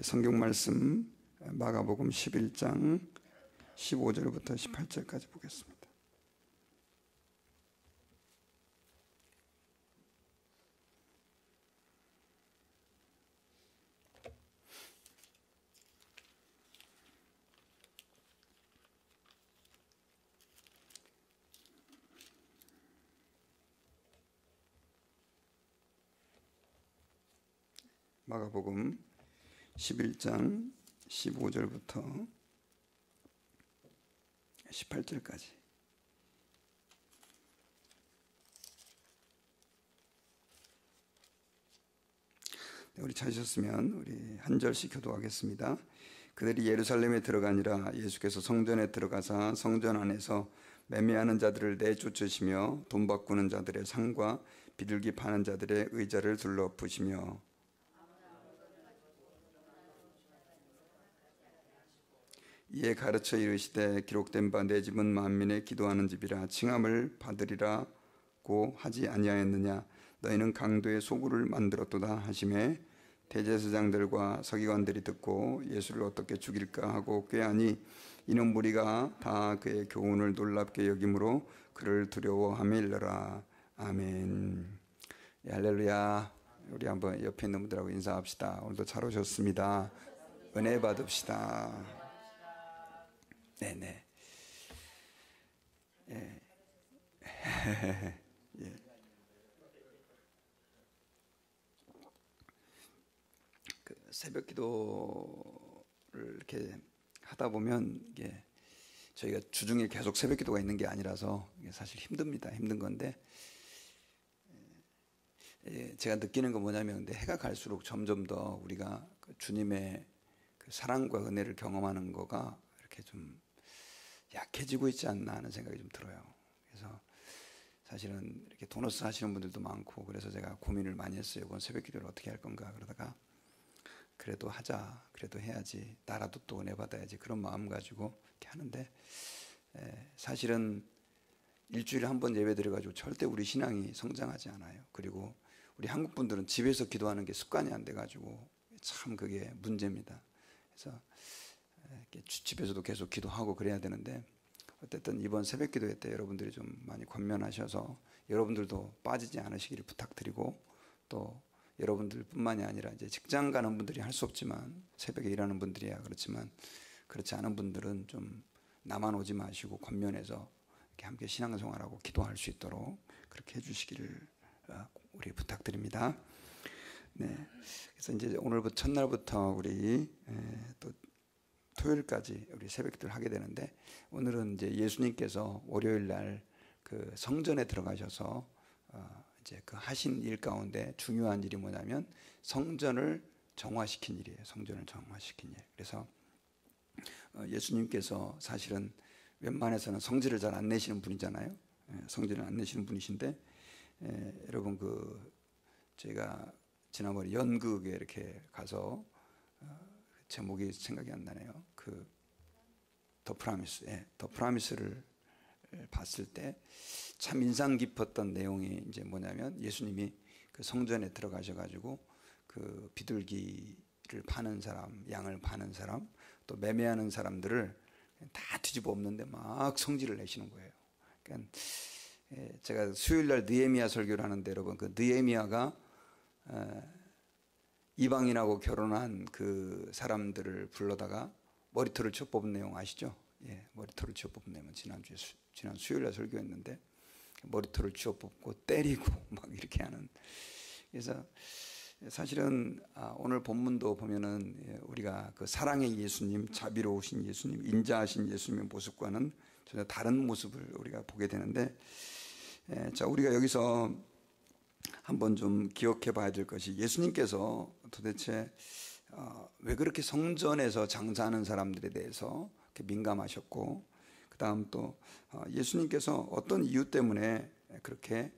성경 말씀 마가복음 11장 15절부터 18절까지 보겠습니다. 마가복음 11장 15절부터 18절까지. 우리 찾으셨으면 우리 한 절씩 교독하겠습니다. 그들이 예루살렘에 들어가니라. 예수께서 성전에 들어가사 성전 안에서 매매하는 자들을 내쫓으시며 돈 바꾸는 자들의 상과 비둘기 파는 자들의 의자를 둘러엎으시며 이에 가르쳐 이르시되 기록된 바 내 집은 만민의 기도하는 집이라 칭함을 받으리라고 하지 아니하였느냐. 너희는 강도의 소굴을 만들었도다 하시매 대제사장들과 서기관들이 듣고 예수를 어떻게 죽일까 하고 꾀하니 이는 무리가 다 그의 교훈을 놀랍게 여김으로 그를 두려워함이니라. 아멘. 예, 할렐루야. 우리 한번 옆에 있는 분들하고 인사합시다. 오늘도 잘 오셨습니다. 은혜 받읍시다. 네네. 예. 예. 그 새벽 기도를 이렇게 하다 보면 이게 저희가 주중에 계속 새벽 기도가 있는 게 아니라서 이게 사실 힘듭니다. 힘든 건데 제가 느끼는 건 뭐냐면 근데 해가 갈수록 점점 더 우리가 그 주님의 그 사랑과 은혜를 경험하는 거가 이렇게 좀 약해지고 있지 않나 하는 생각이 좀 들어요. 그래서 사실은 이렇게 도너스 하시는 분들도 많고 그래서 제가 고민을 많이 했어요. 이번 새벽 기도를 어떻게 할 건가 그러다가 그래도 하자, 그래도 해야지, 나라도 또 은혜 받아야지 그런 마음 가지고 이렇게 하는데 사실은 일주일에 한 번 예배 드려가지고 절대 우리 신앙이 성장하지 않아요. 그리고 우리 한국 분들은 집에서 기도하는 게 습관이 안 돼가지고 참 그게 문제입니다. 그래서 집에서도 계속 기도하고 그래야 되는데 어쨌든 이번 새벽 기도회 때 여러분들이 좀 많이 권면하셔서 여러분들도 빠지지 않으시기를 부탁드리고 또 여러분들 뿐만이 아니라 이제 직장 가는 분들이 할 수 없지만 새벽에 일하는 분들이야 그렇지만 그렇지 않은 분들은 좀 나만 오지 마시고 권면해서 이렇게 함께 신앙생활하고 기도할 수 있도록 그렇게 해주시기를 우리 부탁드립니다. 네. 그래서 이제 오늘부터 첫날부터 우리 또 토요일까지 우리 새벽 기도를 하게 되는데 오늘은 이제 예수님께서 월요일 날 그 성전에 들어가셔서 이제 그 하신 일 가운데 중요한 일이 뭐냐면 성전을 정화시킨 일이에요. 성전을 정화시킨 일. 그래서 예수님께서 사실은 웬만해서는 성질을 잘 안 내시는 분이잖아요. 성질을 안 내시는 분이신데 여러분 그 제가 지난번에 연극에 이렇게 가서 제목이 생각이 안 나네요. 그 더 프라미스, 더 프라미스를 봤을 때 참 인상 깊었던 내용이 이제 뭐냐면 예수님이 그 성전에 들어가셔가지고 그 비둘기를 파는 사람, 양을 파는 사람, 또 매매하는 사람들을 다 뒤집어 엎는데 막 성질을 내시는 거예요. 그러니까 제가 수요일날 느헤미야 설교를 하는데 여러분 그 느헤미야가 이방인하고 결혼한 그 사람들을 불러다가 머리털을 치워 뽑은 내용 아시죠? 예, 머리털을 치워 뽑은 내용은 지난 수요일날 설교했는데 머리털을 치워 뽑고 때리고 막 이렇게 하는. 그래서 사실은 오늘 본문도 보면은 우리가 그 사랑의 예수님, 자비로우신 예수님, 인자하신 예수님의 모습과는 전혀 다른 모습을 우리가 보게 되는데, 자 우리가 여기서 한번 좀 기억해 봐야 될 것이 예수님께서 도대체 왜 그렇게 성전에서 장사하는 사람들에 대해서 이렇게 민감하셨고 그 다음 또 예수님께서 어떤 이유 때문에 그렇게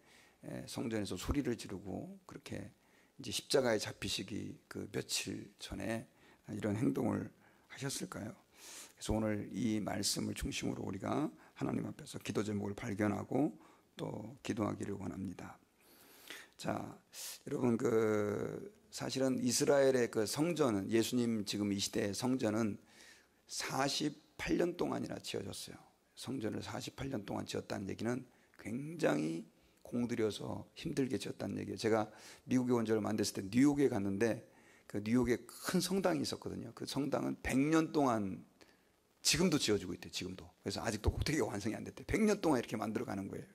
성전에서 소리를 지르고 그렇게 이제 십자가에 잡히시기 그 며칠 전에 이런 행동을 하셨을까요? 그래서 오늘 이 말씀을 중심으로 우리가 하나님 앞에서 기도 제목을 발견하고 또 기도하기를 원합니다. 자, 여러분 사실은 이스라엘의 그 성전은, 예수님 지금 이 시대의 성전은 48년 동안이나 지어졌어요. 성전을 48년 동안 지었다는 얘기는 굉장히 공들여서 힘들게 지었다는 얘기예요. 제가 미국에 온 지 얼마 안 됐을 때 뉴욕에 갔는데 그 뉴욕에 큰 성당이 있었거든요. 그 성당은 100년 동안 지금도 지어지고 있대요. 지금도. 그래서 아직도 꼭대기가 완성이 안 됐대요. 100년 동안 이렇게 만들어가는 거예요.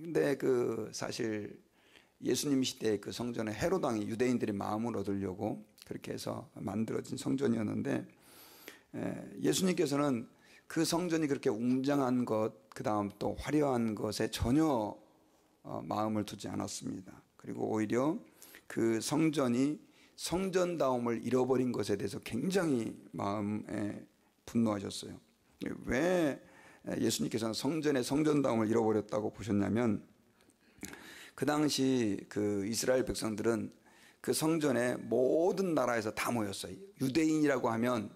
근데 그 사실 예수님 시대의 그 성전에 헤롯 왕이 유대인들의 마음을 얻으려고 그렇게 해서 만들어진 성전이었는데, 예수님께서는 그 성전이 그렇게 웅장한 것, 그 다음 또 화려한 것에 전혀 마음을 두지 않았습니다. 그리고 오히려 그 성전이 성전다움을 잃어버린 것에 대해서 굉장히 마음에 분노하셨어요. 왜 예수님께서는 성전의 성전다움을 잃어버렸다고 보셨냐면, 그 당시 그 이스라엘 백성들은 그 성전에 모든 나라에서 다 모였어요. 유대인이라고 하면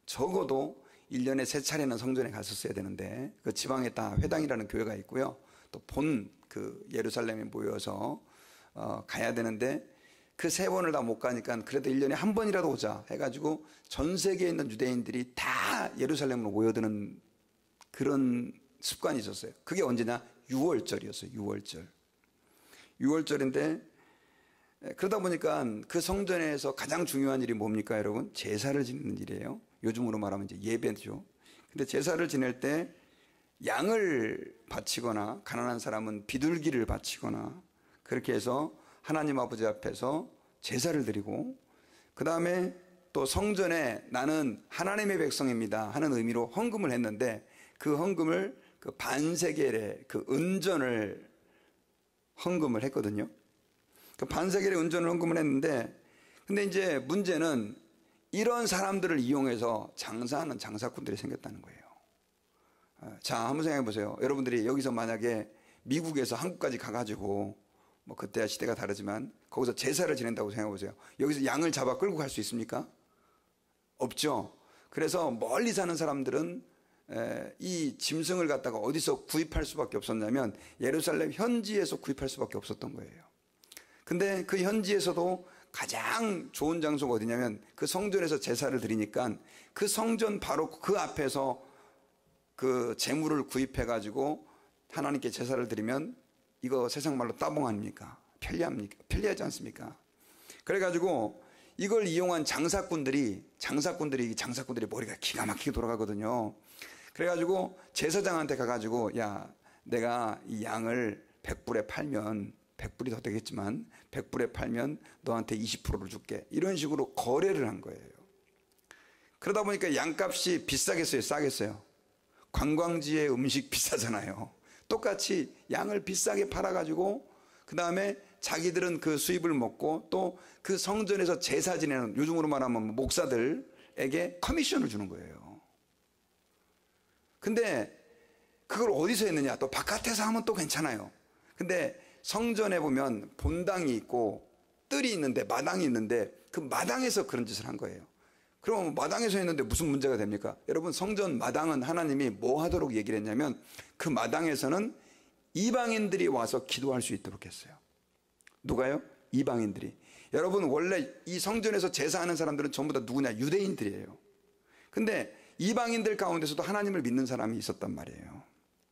적어도 1년에 3차례는 성전에 갔었어야 되는데, 그 지방에 다 회당이라는 교회가 있고요. 또 본 그 예루살렘에 모여서 가야 되는데, 그 3번을 다 못 가니까 그래도 1년에 한 번이라도 오자 해가지고 전 세계에 있는 유대인들이 다 예루살렘으로 모여드는 그런 습관이 있었어요. 그게 언제냐? 6월절이었어요. 6월절인데, 그러다 보니까 그 성전에서 가장 중요한 일이 뭡니까, 여러분? 제사를 지내는 일이에요. 요즘으로 말하면 이제 예배죠. 근데 제사를 지낼 때 양을 바치거나, 가난한 사람은 비둘기를 바치거나, 그렇게 해서 하나님 아버지 앞에서 제사를 드리고, 그 다음에 또 성전에 나는 하나님의 백성입니다 하는 의미로 헌금을 했는데, 그 헌금을 그 반세겔의 그 은전을 헌금을 했거든요. 그 반세겔의 은전을 헌금을 했는데, 근데 이제 문제는 이런 사람들을 이용해서 장사하는 장사꾼들이 생겼다는 거예요. 자, 한번 생각해 보세요. 여러분들이 여기서 만약에 미국에서 한국까지 가가지고, 뭐 그때야 시대가 다르지만 거기서 제사를 지낸다고 생각해 보세요. 여기서 양을 잡아 끌고 갈 수 있습니까? 없죠. 그래서 멀리 사는 사람들은 이 짐승을 갖다가 어디서 구입할 수밖에 없었냐면 예루살렘 현지에서 구입할 수밖에 없었던 거예요. 근데 그 현지에서도 가장 좋은 장소가 어디냐면 그 성전에서 제사를 드리니까 그 성전 바로 그 앞에서 그 제물을 구입해 가지고 하나님께 제사를 드리면 이거 세상 말로 따봉 아닙니까? 편리합니까? 편리하지 않습니까? 그래가지고 이걸 이용한 장사꾼들이 머리가 기가 막히게 돌아가거든요. 그래가지고 제사장한테 가가지고, 야, 내가 이 양을 100불에 팔면, 100불이 더 되겠지만 100불에 팔면 너한테 20%를 줄게, 이런 식으로 거래를 한 거예요. 그러다 보니까 양값이 비싸겠어요, 싸겠어요? 관광지의 음식 비싸잖아요. 똑같이 양을 비싸게 팔아가지고 그 다음에 자기들은 그 수입을 먹고 또 그 성전에서 제사 지내는, 요즘으로 말하면 목사들에게 커미션을 주는 거예요. 근데 그걸 어디서 했느냐? 또 바깥에서 하면 또 괜찮아요. 근데 성전에 보면 본당이 있고 뜰이 있는데, 마당이 있는데 그 마당에서 그런 짓을 한 거예요. 그럼 마당에서 했는데 무슨 문제가 됩니까? 여러분, 성전 마당은 하나님이 뭐 하도록 얘기를 했냐면 그 마당에서는 이방인들이 와서 기도할 수 있도록 했어요. 누가요? 이방인들이. 여러분, 원래 이 성전에서 제사하는 사람들은 전부 다 누구냐? 유대인들이에요. 근데 이방인들 가운데서도 하나님을 믿는 사람이 있었단 말이에요.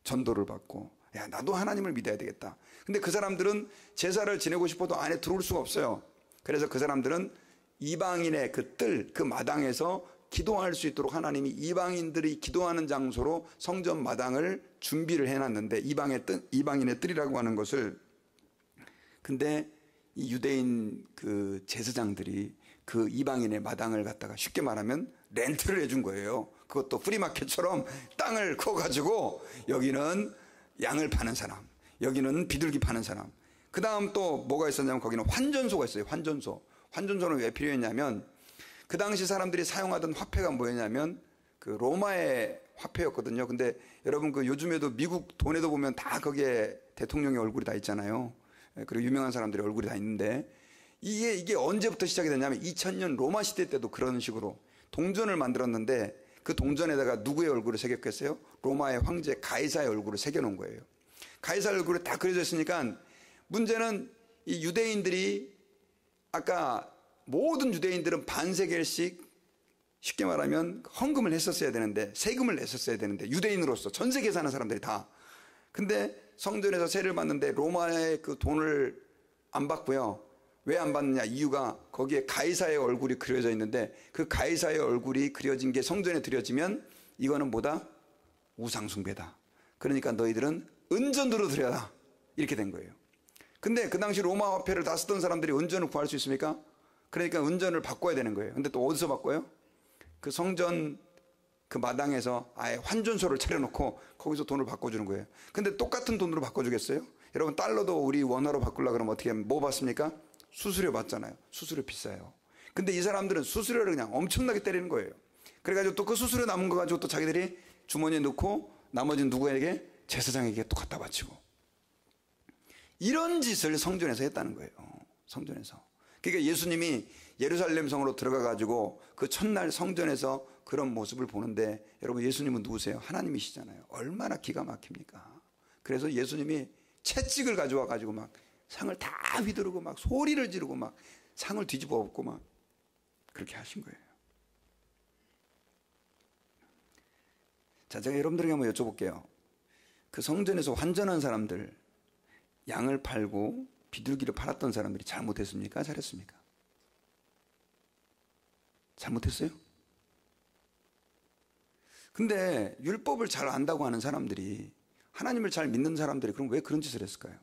전도를 받고, 야, 나도 하나님을 믿어야 되겠다. 근데 그 사람들은 제사를 지내고 싶어도 안에 들어올 수가 없어요. 그래서 그 사람들은 이방인의 그 뜰, 그 마당에서 기도할 수 있도록 하나님이 이방인들이 기도하는 장소로 성전 마당을 준비를 해놨는데, 이방인의 뜰이라고 하는 것을. 근데 이 유대인 그 제사장들이 그 이방인의 마당을 갖다가 쉽게 말하면 렌트를 해준 거예요. 그것도 프리마켓처럼 땅을 커가지고 여기는 양을 파는 사람, 여기는 비둘기 파는 사람. 그 다음 또 뭐가 있었냐면 거기는 환전소가 있어요. 환전소는 왜 필요했냐면 그 당시 사람들이 사용하던 화폐가 뭐였냐면 그 로마의 화폐였거든요. 근데 여러분, 그 요즘에도 미국 돈에도 보면 다 거기에 대통령의 얼굴이 다 있잖아요. 그리고 유명한 사람들의 얼굴이 다 있는데, 이게 언제부터 시작이 됐냐면 2000년 로마 시대 때도 그런 식으로 동전을 만들었는데, 그 동전에다가 누구의 얼굴을 새겼겠어요? 로마의 황제 가이사의 얼굴을 새겨놓은 거예요. 가이사 얼굴이 다 그려져 있으니까 문제는 이 유대인들이 아까 모든 유대인들은 반세겔씩 쉽게 말하면 헌금을 했었어야 되는데 세금을 냈었어야 되는데 유대인으로서 전 세계에 사는 사람들이 다. 근데 성전에서 세를 받는데 로마의 그 돈을 안 받고요. 왜 안 받느냐 이유가 거기에 가이사의 얼굴이 그려져 있는데 그 가이사의 얼굴이 그려진 게 성전에 드려지면 이거는 뭐다? 우상숭배다. 그러니까 너희들은 은전으로 드려라. 이렇게 된 거예요. 근데 그 당시 로마 화폐를 다 쓰던 사람들이 은전을 구할 수 있습니까? 그러니까 은전을 바꿔야 되는 거예요. 근데 또 어디서 바꿔요? 그 성전 그 마당에서 아예 환전소를 차려놓고 거기서 돈을 바꿔주는 거예요. 근데 똑같은 돈으로 바꿔주겠어요? 여러분 달러도 우리 원화로 바꾸려고 그러면 어떻게 하면 뭐 받습니까? 수수료 받잖아요. 수수료 비싸요. 근데 이 사람들은 수수료를 그냥 엄청나게 때리는 거예요. 그래가지고 또 그 수수료 남은 거 가지고 또 자기들이 주머니에 넣고 나머지는 누구에게? 제사장에게 또 갖다 바치고. 이런 짓을 성전에서 했다는 거예요. 성전에서. 그러니까 예수님이 예루살렘 성으로 들어가가지고 그 첫날 성전에서 그런 모습을 보는데 여러분 예수님은 누구세요? 하나님이시잖아요. 얼마나 기가 막힙니까? 그래서 예수님이 채찍을 가져와가지고 막 상을 다 휘두르고 막 소리를 지르고 막 상을 뒤집어 엎고 막 그렇게 하신 거예요. 자, 제가 여러분들에게 한번 여쭤볼게요. 그 성전에서 환전한 사람들, 양을 팔고 비둘기를 팔았던 사람들이 잘못했습니까? 잘했습니까? 잘못했어요? 근데 율법을 잘 안다고 하는 사람들이, 하나님을 잘 믿는 사람들이 그럼 왜 그런 짓을 했을까요?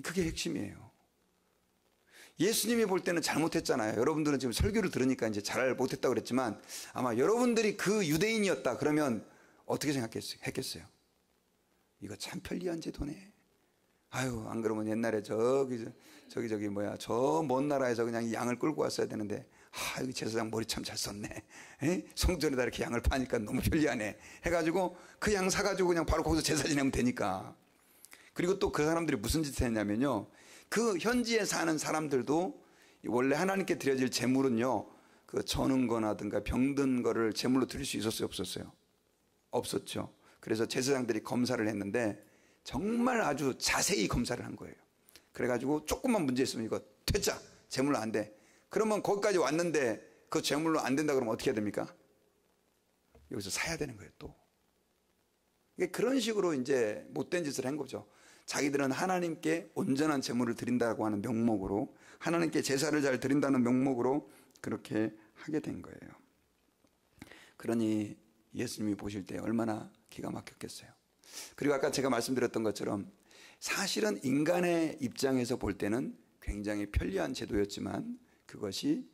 그게 핵심이에요. 예수님이 볼 때는 잘못했잖아요. 여러분들은 지금 설교를 들으니까 이제 잘 못했다고 그랬지만 아마 여러분들이 그 유대인이었다 그러면 어떻게 생각했겠어요? 이거 참 편리한 제도네. 아유, 안 그러면 옛날에 저 먼 나라에서 그냥 양을 끌고 왔어야 되는데, 여기 제사장 머리 참 잘 썼네. 성전에다 이렇게 양을 파니까 너무 편리하네. 해가지고 그 양 사가지고 그냥 바로 거기서 제사 지내면 되니까. 그리고 또 그 사람들이 무슨 짓을 했냐면요. 그 현지에 사는 사람들도 원래 하나님께 드려질 제물은요, 그 저는 거나든가 병든 거를 제물로 드릴 수 있었어요, 없었어요? 없었죠. 그래서 제사장들이 검사를 했는데 정말 아주 자세히 검사를 한 거예요. 그래가지고 조금만 문제 있으면 이거 퇴짜, 제물로 안 돼. 그러면 거기까지 왔는데 그 제물로 안 된다 그러면 어떻게 해야 됩니까? 여기서 사야 되는 거예요, 또. 그런 식으로 이제 못된 짓을 한 거죠. 자기들은 하나님께 온전한 제물을 드린다고 하는 명목으로, 하나님께 제사를 잘 드린다는 명목으로 그렇게 하게 된 거예요. 그러니 예수님이 보실 때 얼마나 기가 막혔겠어요. 그리고 아까 제가 말씀드렸던 것처럼 사실은 인간의 입장에서 볼 때는 굉장히 편리한 제도였지만 그것이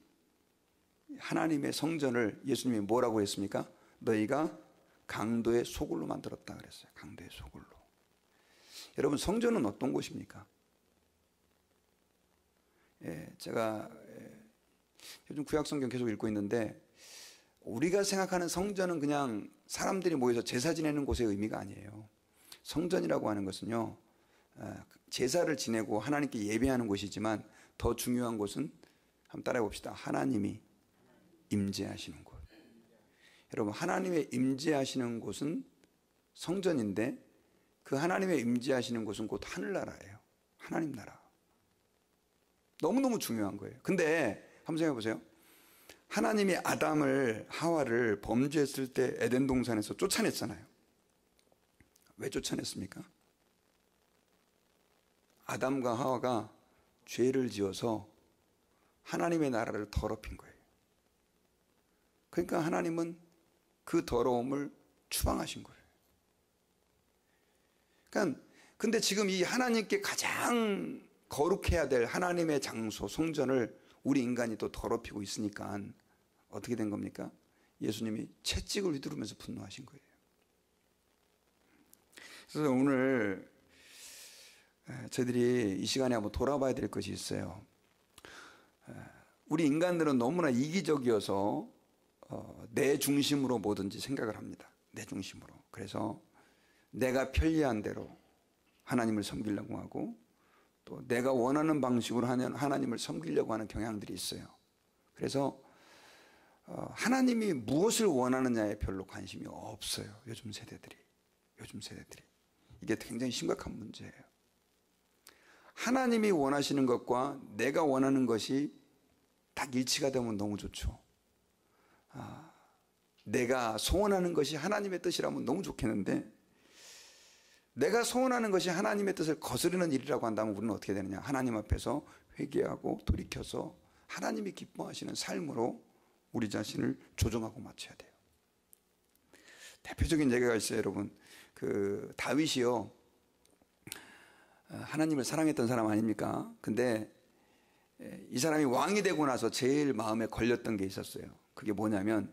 하나님의 성전을 예수님이 뭐라고 했습니까? 너희가 강도의 소굴로 만들었다 그랬어요. 강도의 소굴로. 여러분 성전은 어떤 곳입니까? 제가 요즘 구약성경 계속 읽고 있는데 우리가 생각하는 성전은 그냥 사람들이 모여서 제사 지내는 곳의 의미가 아니에요. 성전이라고 하는 것은요, 제사를 지내고 하나님께 예배하는 곳이지만 더 중요한 곳은 한번 따라해 봅시다. 하나님이 임재하시는 곳. 여러분 하나님의 임재하시는 곳은 성전인데 그 하나님의 임재하시는 곳은 곧 하늘나라예요. 하나님 나라. 너무너무 중요한 거예요. 근데 한번 생각해 보세요. 하나님이 아담을 하와를 범죄했을 때 에덴 동산에서 쫓아냈잖아요. 왜 쫓아냈습니까? 아담과 하와가 죄를 지어서 하나님의 나라를 더럽힌 거예요. 그러니까 하나님은 그 더러움을 추방하신 거예요. 그러니까 근데 지금 이 하나님께 가장 거룩해야 될 하나님의 장소 성전을 우리 인간이 또 더럽히고 있으니까 어떻게 된 겁니까? 예수님이 채찍을 휘두르면서 분노하신 거예요. 그래서 오늘 저희들이 이 시간에 한번 돌아봐야 될 것이 있어요. 우리 인간들은 너무나 이기적이어서 내 중심으로 뭐든지 생각을 합니다. 내 중심으로. 그래서 내가 편리한 대로 하나님을 섬기려고 하고 또 내가 원하는 방식으로 하나님을 섬기려고 하는 경향들이 있어요. 그래서 하나님이 무엇을 원하느냐에 별로 관심이 없어요. 요즘 세대들이. 이게 굉장히 심각한 문제예요. 하나님이 원하시는 것과 내가 원하는 것이 딱 일치가 되면 너무 좋죠. 내가 소원하는 것이 하나님의 뜻이라면 너무 좋겠는데, 내가 소원하는 것이 하나님의 뜻을 거스르는 일이라고 한다면 우리는 어떻게 되느냐? 하나님 앞에서 회개하고 돌이켜서 하나님이 기뻐하시는 삶으로 우리 자신을 조정하고 맞춰야 돼요. 대표적인 예가 있어요, 여러분. 그 다윗이요, 하나님을 사랑했던 사람 아닙니까? 근데 이 사람이 왕이 되고 나서 제일 마음에 걸렸던 게 있었어요. 그게 뭐냐면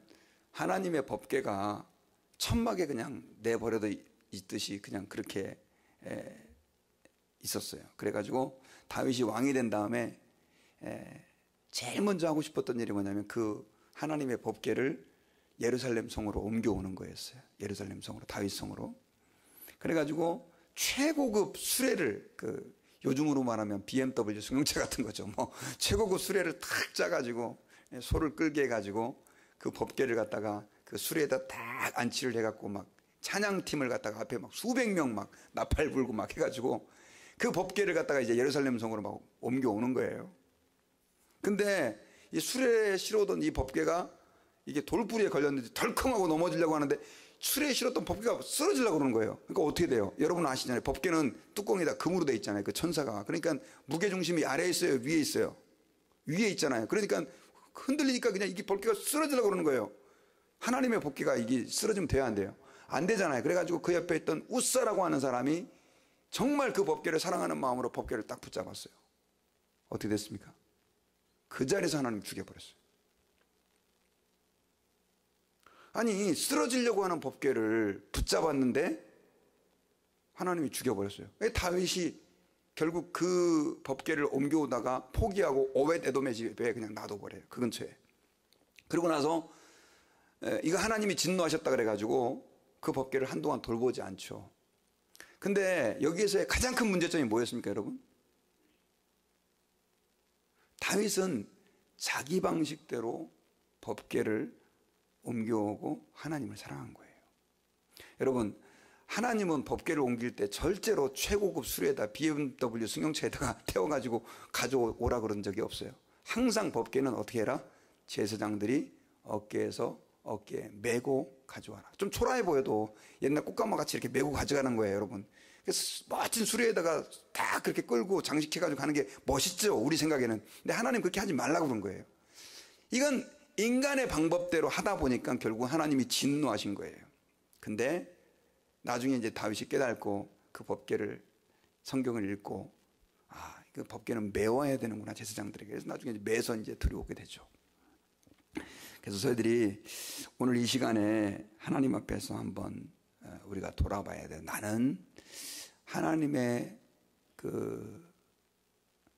하나님의 법궤가 천막에 그냥 내버려져 있듯이 그냥 그렇게 있었어요. 그래가지고 다윗이 왕이 된 다음에 제일 먼저 하고 싶었던 일이 뭐냐면 그 하나님의 법궤를 예루살렘 성으로 옮겨오는 거였어요. 예루살렘 성으로, 다윗 성으로. 그래가지고 최고급 수레를, 그 요즘으로 말하면 BMW 승용차 같은 거죠. 뭐 최고급 수레를 탁 짜가지고 소를 끌게 해가지고 그 법궤를 갖다가 그 수레에다 딱 안치를 해갖고 막 찬양팀을 갖다가 앞에 막 수백 명 막 나팔 불고 막 해가지고 그 법궤를 갖다가 이제 예루살렘 성으로 막 옮겨오는 거예요. 근데 이 수레에 실어오던 이 법궤가 이게 돌부리에 걸렸는데 덜컹하고 넘어지려고 하는데 수레에 실었던 법궤가 쓰러지려고 그러는 거예요. 그러니까 어떻게 돼요? 여러분 아시잖아요. 법궤는 뚜껑이 다 금으로 돼 있잖아요. 그 천사가. 그러니까 무게중심이 아래에 있어요? 위에 있어요? 위에 있잖아요. 그러니까 흔들리니까 그냥 이게 법궤가 쓰러지려고 그러는 거예요. 하나님의 법궤가 이게 쓰러지면 돼야 안 돼요? 안 되잖아요. 그래가지고 그 옆에 있던 우사라고 하는 사람이 정말 그 법궤를 사랑하는 마음으로 법궤를 딱 붙잡았어요. 어떻게 됐습니까? 그 자리에서 하나님 죽여버렸어요. 아니, 쓰러지려고 하는 법궤를 붙잡았는데 하나님이 죽여버렸어요. 다윗이 결국 그 법궤를 옮겨오다가 포기하고 오벳 에돔의 집에 그냥 놔둬버려요. 그 근처에. 그러고 나서 이거 하나님이 진노하셨다 그래가지고 그 법궤를 한동안 돌보지 않죠. 근데 여기에서의 가장 큰 문제점이 뭐였습니까, 여러분? 다윗은 자기 방식대로 법궤를 옮겨오고 하나님을 사랑한 거예요. 여러분, 하나님은 법궤를 옮길 때 절대로 최고급 수레에다 BMW 승용차에다가 태워가지고 가져오라 그런 적이 없어요. 항상 법궤는 어떻게 해라? 제사장들이 어깨에 메고 가져와라. 좀 초라해 보여도 옛날 꽃가마 같이 이렇게 메고 가져가는 거예요, 여러분. 그래서 멋진 수레에다가 다 그렇게 끌고 장식해가지고 가는 게 멋있죠, 우리 생각에는. 근데 하나님 그렇게 하지 말라고 그런 거예요. 이건 인간의 방법대로 하다 보니까 결국 하나님이 진노하신 거예요. 근데 나중에 이제 다윗이 깨닫고 그 법궤를, 성경을 읽고, 그 법궤는 메워야 되는구나, 제사장들에게. 그래서 나중에 이제 매서 이제 들여오게 되죠. 그래서 저희들이 오늘 이 시간에 하나님 앞에서 한번 우리가 돌아봐야 돼요. 나는 하나님의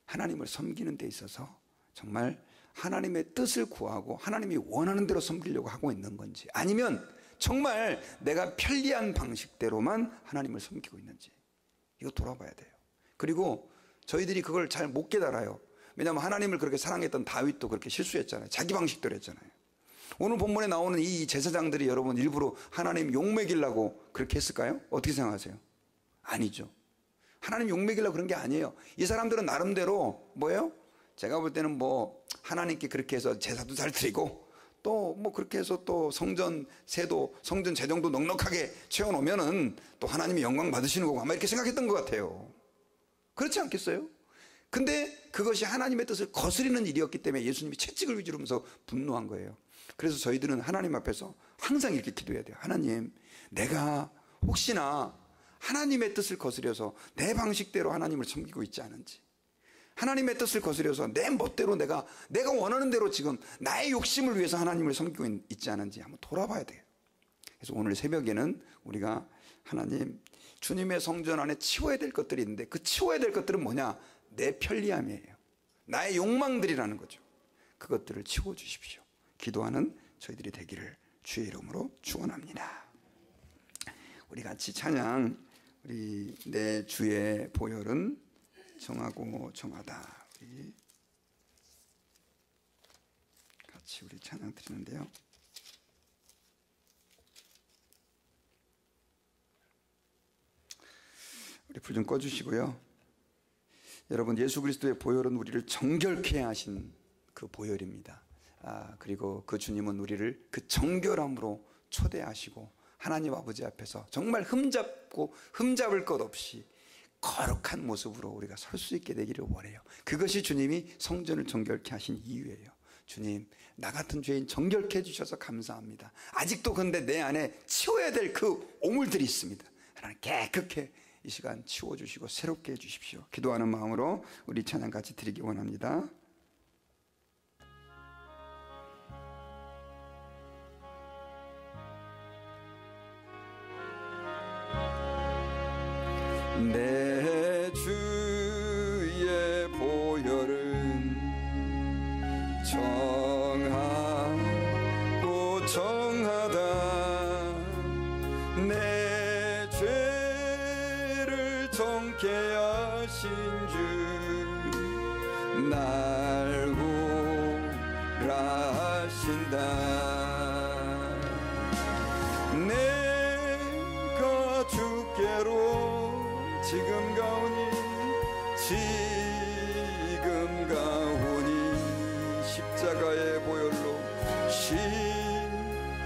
하나님을 섬기는 데 있어서 정말 하나님의 뜻을 구하고 하나님이 원하는 대로 섬기려고 하고 있는 건지, 아니면 정말 내가 편리한 방식대로만 하나님을 섬기고 있는지, 이거 돌아봐야 돼요. 그리고 저희들이 그걸 잘 못 깨달아요. 왜냐하면 하나님을 그렇게 사랑했던 다윗도 그렇게 실수했잖아요. 자기 방식대로 했잖아요. 오늘 본문에 나오는 이 제사장들이 여러분 일부러 하나님 욕먹이려고 그렇게 했을까요? 어떻게 생각하세요? 아니죠. 하나님 욕먹이려고 그런 게 아니에요. 이 사람들은 나름대로 뭐예요? 제가 볼 때는 뭐 하나님께 그렇게 해서 제사도 잘 드리고 또 뭐 그렇게 해서 또 성전 세도, 성전 재정도 넉넉하게 채워놓으면은 또 하나님이 영광 받으시는 거고 아마 이렇게 생각했던 것 같아요. 그렇지 않겠어요? 근데 그것이 하나님의 뜻을 거스리는 일이었기 때문에 예수님이 채찍을 위주로면서 분노한 거예요. 그래서 저희들은 하나님 앞에서 항상 이렇게 기도해야 돼요. 하나님, 내가 혹시나 하나님의 뜻을 거스려서 내 방식대로 하나님을 섬기고 있지 않은지, 하나님의 뜻을 거스려서 내 멋대로 내가 원하는 대로 지금 나의 욕심을 위해서 하나님을 섬기고 있지 않은지 한번 돌아봐야 돼요. 그래서 오늘 새벽에는 우리가 하나님, 주님의 성전 안에 치워야 될 것들이 있는데 그 치워야 될 것들은 뭐냐? 내 편리함이에요. 나의 욕망들이라는 거죠. 그것들을 치워주십시오. 기도하는 저희들이 되기를 주의 이름으로 축원합니다. 우리 같이 찬양, 우리 내 주의 보혈은 정하고 정하다, 우리 같이 우리 찬양 드리는데요. 우리 불 좀 꺼주시고요. 여러분, 예수 그리스도의 보혈은 우리를 정결케 하신 그 보혈입니다. 그리고 그 주님은 우리를 그 정결함으로 초대하시고 하나님 아버지 앞에서 정말 흠잡을 것 없이 거룩한 모습으로 우리가 설 수 있게 되기를 원해요. 그것이 주님이 성전을 정결케 하신 이유예요. 주님, 나 같은 죄인 정결케 해주셔서 감사합니다. 아직도 근데 내 안에 치워야 될 그 오물들이 있습니다. 하나님 깨끗게 이 시간 치워주시고 새롭게 해주십시오. 기도하는 마음으로 우리 찬양 같이 드리기 원합니다. 내 주의 보혈은 정하고 정하다. 내 죄를 정케 하신 주 날 구라하신다. 내가 주께로 지금 가오니 십자가의 보혈로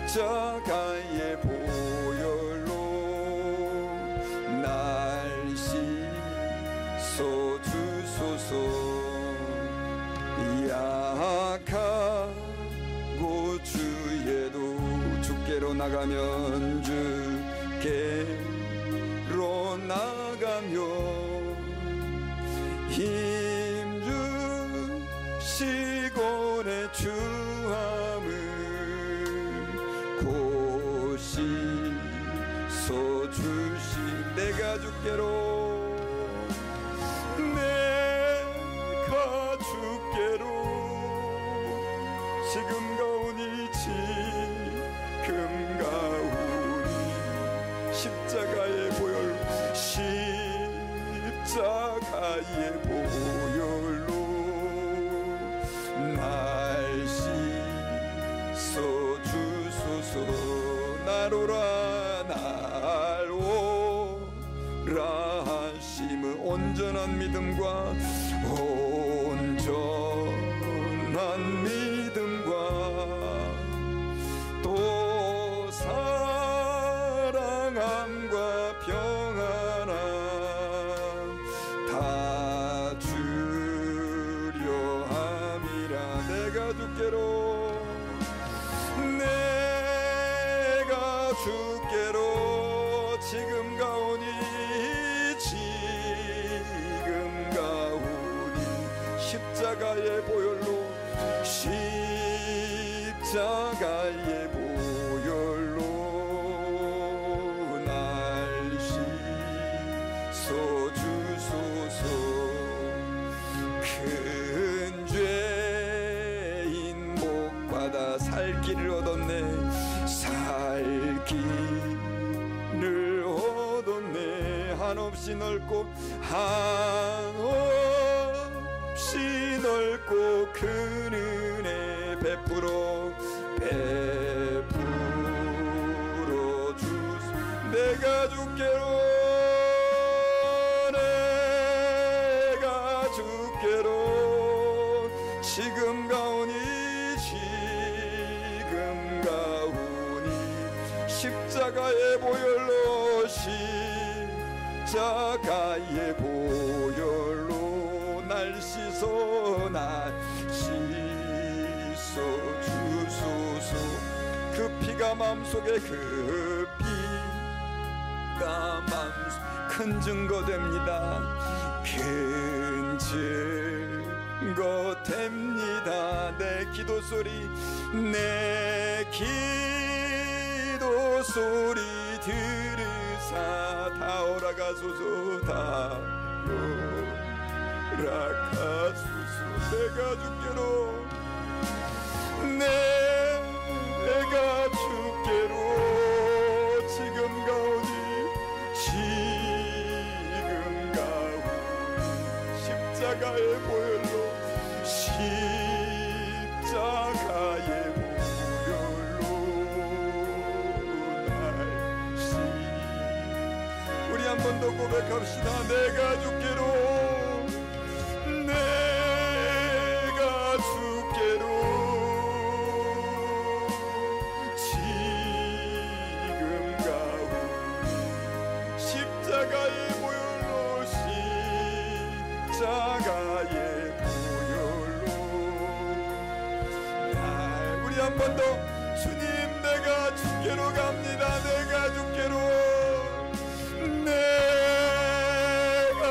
십자가의 보혈로 날 씻어주소서. 약하고 주에도 주께로 나가면 주께로 나가며 힘주시고 내 주함을 고시소 주시. 내가 주께로 지금 가오니 십자가의 보혈 십자가의 보혈로 날 씻어주소서. 날 오라 하심은 온전한 믿음과 또 사랑함과 평안함 다 주려 함이라. 내가 주께로 지금 가오니 십자가의 보혈로 십자가의 보혈로 날 씻어주소서. 큰 죄인 복받아 살 길을 얻었네. 한없이 넓고 큰 은혜 베풀어 주소. 내가 주께로 지금 가오니 십자가의 보혈로 십자가의 보혈로 날 씻어주소서. 그 피가 마음속에 큰 증거됩니다. 큰 증거됩니다. 내 기도 소리 들으사 다 오라가소서. 다 오라가소서. 내가 주께로 지금 가오니 십자가의 보혈로 십자가의 보혈로 날 우리 한 번 더 고백합시다. 내가 주께로 한 번 더 주님 내가 주께로 갑니다. 내가 주께로 내가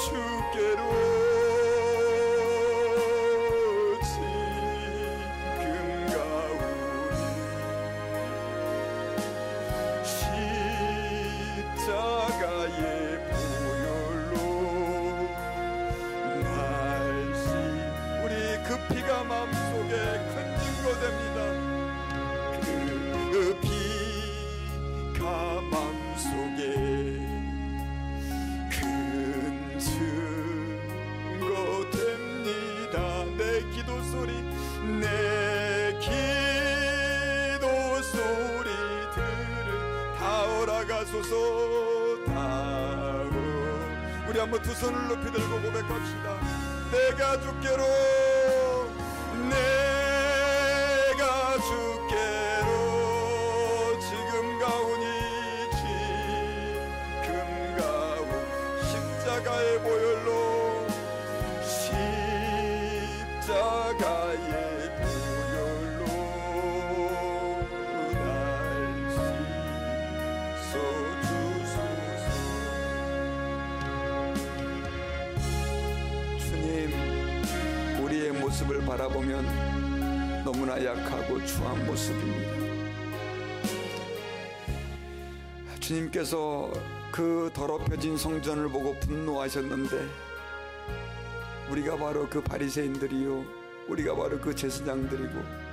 주께로 지금 가오니 십자가의 보혈로 날씨 우리 그 피가 마음속에 큰 증거됩니다. 그 피가 마음속에 큰 증거됩니다. 내 기도 소리 내 기도 소리 들을 다오라 가소서 다오. 우리 한번 두 손을 높이 들고 고백합시다. 내가 주께로 내가 주께로 지금 가오니 지금 가오. 십자가의 보혈로 십자가의 보혈로 날 씻어주소서. 주님 우리의 모습을 바라보면 너무나 약하고 추한 모습입니다. 주님께서 그 더럽혀진 성전을 보고 분노하셨는데 우리가 바로 그 바리새인들이요 우리가 바로 그 제사장들이고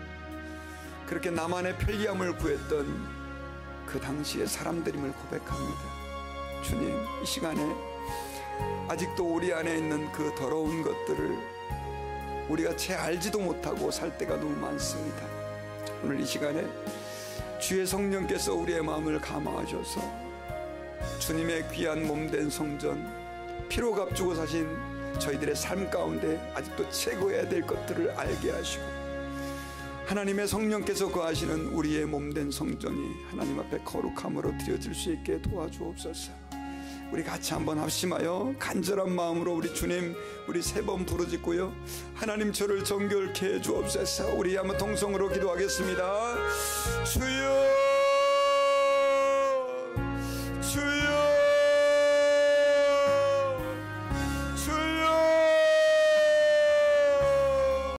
그렇게 나만의 편리함을 구했던 그 당시의 사람들임을 고백합니다. 주님 이 시간에 아직도 우리 안에 있는 그 더러운 것들을 우리가 채 알지도 못하고 살 때가 너무 많습니다. 오늘 이 시간에 주의 성령께서 우리의 마음을 감화하셔서 주님의 귀한 몸된 성전 피로 값주고 사신 저희들의 삶 가운데 아직도 채고해야 될 것들을 알게 하시고 하나님의 성령께서 거하시는 우리의 몸된 성전이 하나님 앞에 거룩함으로 드려질 수 있게 도와주옵소서. 우리 같이 한번 합심하여 간절한 마음으로 우리 주님 우리 3번 부르짖고요 하나님 저를 정결케 해 주옵소서. 우리 한번 통성으로 기도하겠습니다. 주여